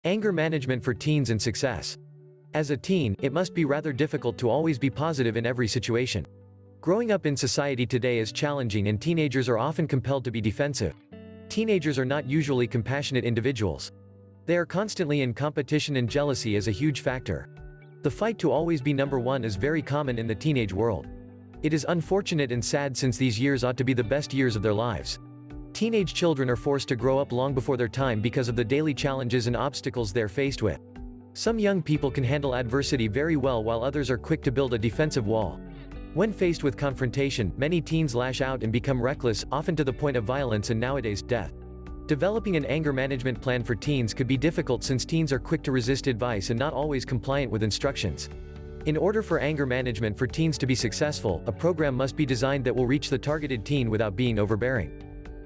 Anger management for teens and success. As a teen, it must be rather difficult to always be positive in every situation. Growing up in society today is challenging and teenagers are often compelled to be defensive. Teenagers are not usually compassionate individuals. They are constantly in competition and jealousy is a huge factor. The fight to always be number one is very common in the teenage world. It is unfortunate and sad since these years ought to be the best years of their lives. Teenage children are forced to grow up long before their time because of the daily challenges and obstacles they're faced with. Some young people can handle adversity very well while others are quick to build a defensive wall. When faced with confrontation, many teens lash out and become reckless, often to the point of violence and nowadays, death. Developing an anger management plan for teens could be difficult since teens are quick to resist advice and not always compliant with instructions. In order for anger management for teens to be successful, a program must be designed that will reach the targeted teen without being overbearing.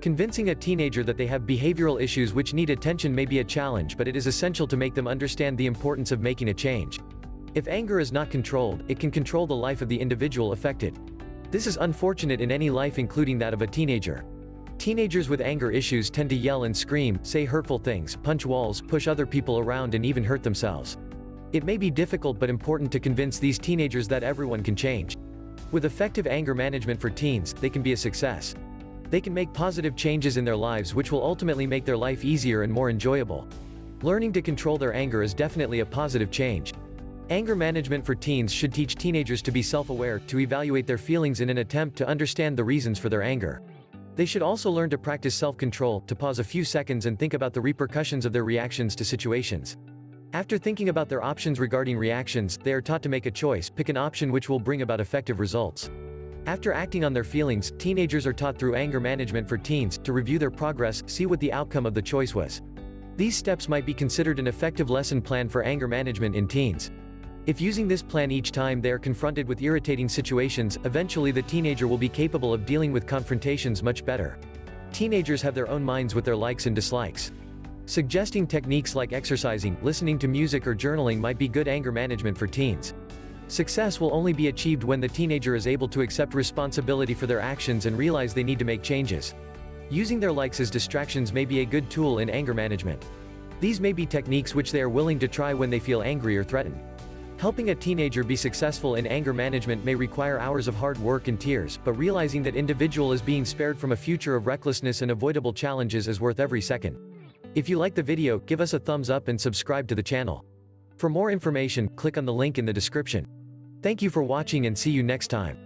Convincing a teenager that they have behavioral issues which need attention may be a challenge, but it is essential to make them understand the importance of making a change. If anger is not controlled, it can control the life of the individual affected. This is unfortunate in any life, including that of a teenager. Teenagers with anger issues tend to yell and scream, say hurtful things, punch walls, push other people around and even hurt themselves. It may be difficult but important to convince these teenagers that everyone can change. With effective anger management for teens, they can be a success. They can make positive changes in their lives which will ultimately make their life easier and more enjoyable. Learning to control their anger is definitely a positive change. Anger management for teens should teach teenagers to be self-aware, to evaluate their feelings in an attempt to understand the reasons for their anger. They should also learn to practice self-control, to pause a few seconds and think about the repercussions of their reactions to situations. After thinking about their options regarding reactions, they are taught to make a choice, pick an option which will bring about effective results. After acting on their feelings, teenagers are taught through anger management for teens to review their progress, see what the outcome of the choice was. These steps might be considered an effective lesson plan for anger management in teens. If using this plan each time they are confronted with irritating situations, eventually the teenager will be capable of dealing with confrontations much better. Teenagers have their own minds with their likes and dislikes. Suggesting techniques like exercising, listening to music or journaling might be good anger management for teens. Success will only be achieved when the teenager is able to accept responsibility for their actions and realize they need to make changes. Using their likes as distractions may be a good tool in anger management. These may be techniques which they are willing to try when they feel angry or threatened. Helping a teenager be successful in anger management may require hours of hard work and tears, but realizing that individual is being spared from a future of recklessness and avoidable challenges is worth every second. If you like the video, give us a thumbs up and subscribe to the channel. For more information, click on the link in the description. Thank you for watching and see you next time.